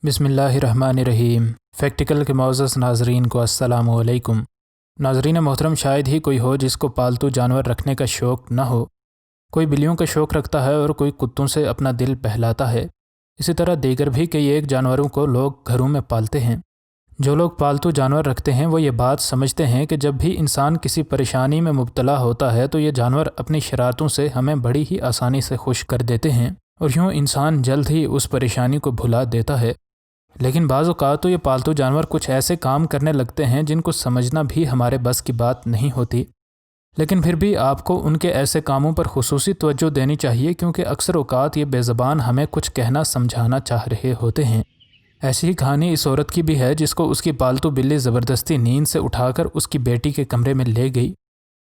بسم اللہ الرحمن الرحیم۔ فیکٹیکل کے معزز ناظرین کو السلام علیکم۔ ناظرین محترم، شاید ہی کوئی ہو جس کو پالتو جانور رکھنے کا شوق نہ ہو۔ کوئی بلیوں کا شوق رکھتا ہے اور کوئی کتوں سے اپنا دل بہلاتا ہے۔ اسی طرح دیگر بھی کئی ایک جانوروں کو لوگ گھروں میں پالتے ہیں۔ جو لوگ پالتو جانور رکھتے ہیں وہ یہ بات سمجھتے ہیں کہ جب بھی انسان کسی پریشانی میں مبتلا ہوتا ہے تو یہ جانور اپنی شرارتوں سے ہمیں بڑی ہی آسانی سے خوش کر دیتے ہیں اور یوں انسان جلد ہی اس پریشانی کو بھلا دیتا ہے۔ لیکن بعض اوقات تو یہ پالتو جانور کچھ ایسے کام کرنے لگتے ہیں جن کو سمجھنا بھی ہمارے بس کی بات نہیں ہوتی، لیکن پھر بھی آپ کو ان کے ایسے کاموں پر خصوصی توجہ دینی چاہیے، کیونکہ اکثر اوقات یہ بے زبان ہمیں کچھ کہنا سمجھانا چاہ رہے ہوتے ہیں۔ ایسی ہی کہانی اس عورت کی بھی ہے جس کو اس کی پالتو بلی زبردستی نیند سے اٹھا کر اس کی بیٹی کے کمرے میں لے گئی،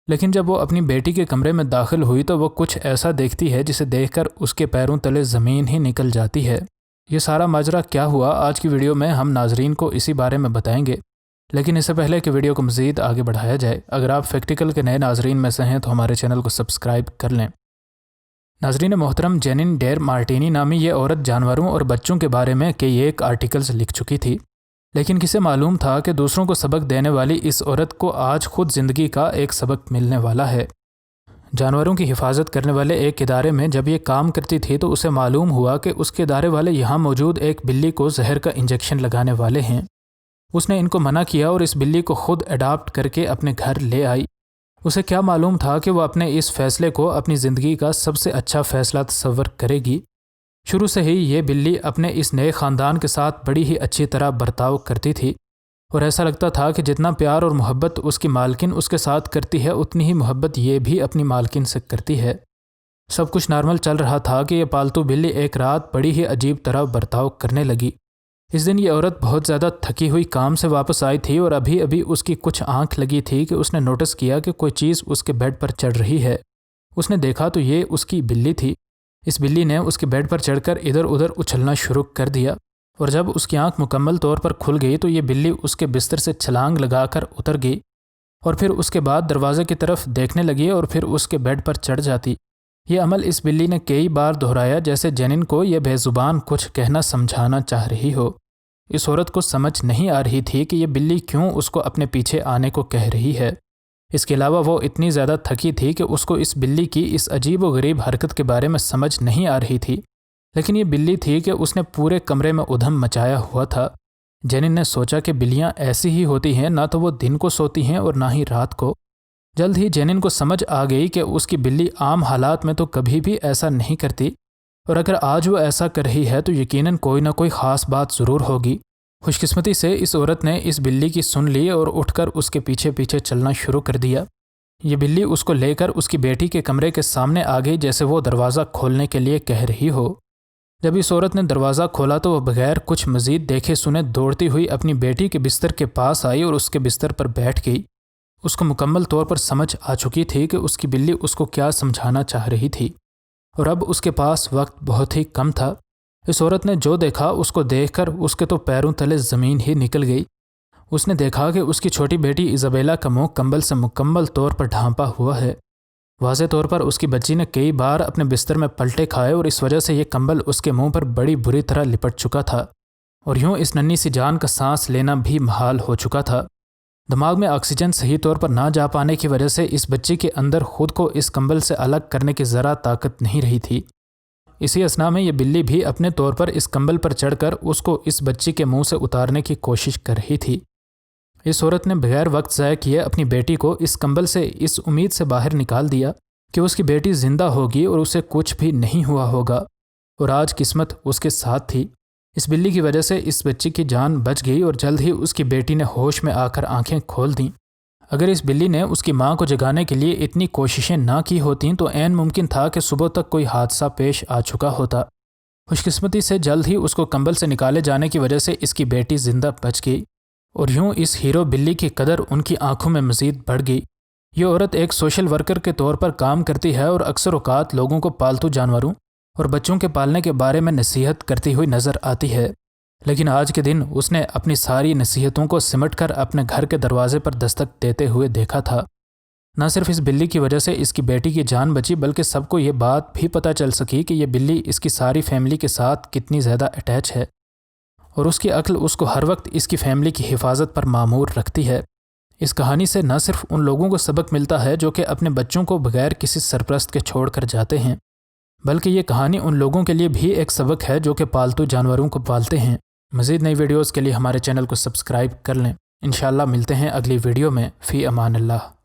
لیکن جب وہ اپنی بیٹی کے کمرے میں داخل ہوئی تو وہ کچھ ایسا دیکھتی ہے جسے دیکھ کر اس کے پیروں تلے زمین ہی نکل جاتی ہے۔ یہ سارا ماجرا کیا ہوا آج کی ویڈیو میں ہم ناظرین کو اسی بارے میں بتائیں گے، لیکن اس سے پہلے کہ ویڈیو کو مزید آگے بڑھایا جائے، اگر آپ فیکٹیکل کے نئے ناظرین میں سے ہیں تو ہمارے چینل کو سبسکرائب کر لیں۔ ناظرین محترم، جینن ڈیر مارٹینی نامی یہ عورت جانوروں اور بچوں کے بارے میں کئی ایک آرٹیکلز لکھ چکی تھی، لیکن کسے معلوم تھا کہ دوسروں کو سبق دینے والی اس عورت کو آج خود زندگی کا ایک سبق ملنے والا ہے۔ جانوروں کی حفاظت کرنے والے ایک ادارے میں جب یہ کام کرتی تھی تو اسے معلوم ہوا کہ اس کے ادارے والے یہاں موجود ایک بلی کو زہر کا انجیکشن لگانے والے ہیں۔ اس نے ان کو منع کیا اور اس بلی کو خود اڈاپٹ کر کے اپنے گھر لے آئی۔ اسے کیا معلوم تھا کہ وہ اپنے اس فیصلے کو اپنی زندگی کا سب سے اچھا فیصلہ تصور کرے گی۔ شروع سے ہی یہ بلی اپنے اس نئے خاندان کے ساتھ بڑی ہی اچھی طرح برتاؤ کرتی تھی، اور ایسا لگتا تھا کہ جتنا پیار اور محبت اس کی مالکن اس کے ساتھ کرتی ہے اتنی ہی محبت یہ بھی اپنی مالکن سے کرتی ہے۔ سب کچھ نارمل چل رہا تھا کہ یہ پالتو بلی ایک رات بڑی ہی عجیب طرح برتاؤ کرنے لگی۔ اس دن یہ عورت بہت زیادہ تھکی ہوئی کام سے واپس آئی تھی اور ابھی اس کی کچھ آنکھ لگی تھی کہ اس نے نوٹس کیا کہ کوئی چیز اس کے بیڈ پر چڑھ رہی ہے۔ اس نے دیکھا تو یہ اس کی بلی تھی۔ اس بلی نے اس کے بیڈ پر چڑھ کر ادھر ادھر اچھلنا شروع کر دیا، اور جب اس کی آنکھ مکمل طور پر کھل گئی تو یہ بلی اس کے بستر سے چھلانگ لگا کر اتر گئی، اور پھر اس کے بعد دروازے کی طرف دیکھنے لگی اور پھر اس کے بیڈ پر چڑھ جاتی۔ یہ عمل اس بلی نے کئی بار دہرایا جیسے جینن کو یہ بے زبان کچھ کہنا سمجھانا چاہ رہی ہو۔ اس عورت کو سمجھ نہیں آ رہی تھی کہ یہ بلی کیوں اس کو اپنے پیچھے آنے کو کہہ رہی ہے۔ اس کے علاوہ وہ اتنی زیادہ تھکی تھی کہ اس کو اس بلی کی اس عجیب و غریب حرکت کے بارے میں سمجھ نہیں آ رہی تھی، لیکن یہ بلی تھی کہ اس نے پورے کمرے میں ادھم مچایا ہوا تھا۔ جینن نے سوچا کہ بلیاں ایسی ہی ہوتی ہیں، نہ تو وہ دن کو سوتی ہیں اور نہ ہی رات کو۔ جلد ہی جینن کو سمجھ آ گئی کہ اس کی بلی عام حالات میں تو کبھی بھی ایسا نہیں کرتی، اور اگر آج وہ ایسا کر رہی ہے تو یقیناً کوئی نہ کوئی خاص بات ضرور ہوگی۔ خوش قسمتی سے اس عورت نے اس بلی کی سن لی اور اٹھ کر اس کے پیچھے پیچھے چلنا شروع کر دیا۔ یہ بلی اس کو لے کر اس کی بیٹی کے کمرے کے سامنے آ گئی جیسے وہ دروازہ کھولنے کے لیے کہہ رہی ہو۔ جب اس عورت نے دروازہ کھولا تو وہ بغیر کچھ مزید دیکھے سنے دوڑتی ہوئی اپنی بیٹی کے بستر کے پاس آئی اور اس کے بستر پر بیٹھ گئی۔ اس کو مکمل طور پر سمجھ آ چکی تھی کہ اس کی بلی اس کو کیا سمجھانا چاہ رہی تھی، اور اب اس کے پاس وقت بہت ہی کم تھا۔ اس عورت نے جو دیکھا اس کو دیکھ کر اس کے تو پیروں تلے زمین ہی نکل گئی۔ اس نے دیکھا کہ اس کی چھوٹی بیٹی ایزابیلا کا منہ کمبل سے مکمل طور پر ڈھانپا ہوا ہے۔ واضح طور پر اس کی بچی نے کئی بار اپنے بستر میں پلٹے کھائے اور اس وجہ سے یہ کمبل اس کے منہ پر بڑی بری طرح لپٹ چکا تھا، اور یوں اس ننھی سی جان کا سانس لینا بھی محال ہو چکا تھا۔ دماغ میں آکسیجن صحیح طور پر نہ جا پانے کی وجہ سے اس بچی کے اندر خود کو اس کمبل سے الگ کرنے کی ذرا طاقت نہیں رہی تھی۔ اسی اثنا میں یہ بلی بھی اپنے طور پر اس کمبل پر چڑھ کر اس کو اس بچی کے منہ سے اتارنے کی کوشش کر رہی تھی۔ اس عورت نے بغیر وقت ضائع کیے اپنی بیٹی کو اس کمبل سے اس امید سے باہر نکال دیا کہ اس کی بیٹی زندہ ہوگی اور اسے کچھ بھی نہیں ہوا ہوگا، اور آج قسمت اس کے ساتھ تھی۔ اس بلی کی وجہ سے اس بچی کی جان بچ گئی اور جلد ہی اس کی بیٹی نے ہوش میں آ کر آنکھیں کھول دیں۔ اگر اس بلی نے اس کی ماں کو جگانے کے لیے اتنی کوششیں نہ کی ہوتیں تو عین ممکن تھا کہ صبح تک کوئی حادثہ پیش آ چکا ہوتا۔ خوش قسمتی سے جلد ہی اس کو کمبل سے نکالے جانے کی وجہ سے اس کی بیٹی زندہ بچ گئی، اور یوں اس ہیرو بلی کی قدر ان کی آنکھوں میں مزید بڑھ گئی۔ یہ عورت ایک سوشل ورکر کے طور پر کام کرتی ہے اور اکثر اوقات لوگوں کو پالتو جانوروں اور بچوں کے پالنے کے بارے میں نصیحت کرتی ہوئی نظر آتی ہے، لیکن آج کے دن اس نے اپنی ساری نصیحتوں کو سمٹ کر اپنے گھر کے دروازے پر دستک دیتے ہوئے دیکھا تھا۔ نہ صرف اس بلی کی وجہ سے اس کی بیٹی کی جان بچی، بلکہ سب کو یہ بات بھی پتہ چل سکی کہ یہ بلی اس کی ساری فیملی کے ساتھ کتنی زیادہ اٹیچ ہے، اور اس کی عقل اس کو ہر وقت اس کی فیملی کی حفاظت پر مامور رکھتی ہے۔ اس کہانی سے نہ صرف ان لوگوں کو سبق ملتا ہے جو کہ اپنے بچوں کو بغیر کسی سرپرست کے چھوڑ کر جاتے ہیں، بلکہ یہ کہانی ان لوگوں کے لیے بھی ایک سبق ہے جو کہ پالتو جانوروں کو پالتے ہیں۔ مزید نئی ویڈیوز کے لیے ہمارے چینل کو سبسکرائب کر لیں۔ انشاءاللہ ملتے ہیں اگلی ویڈیو میں۔ فی امان اللہ۔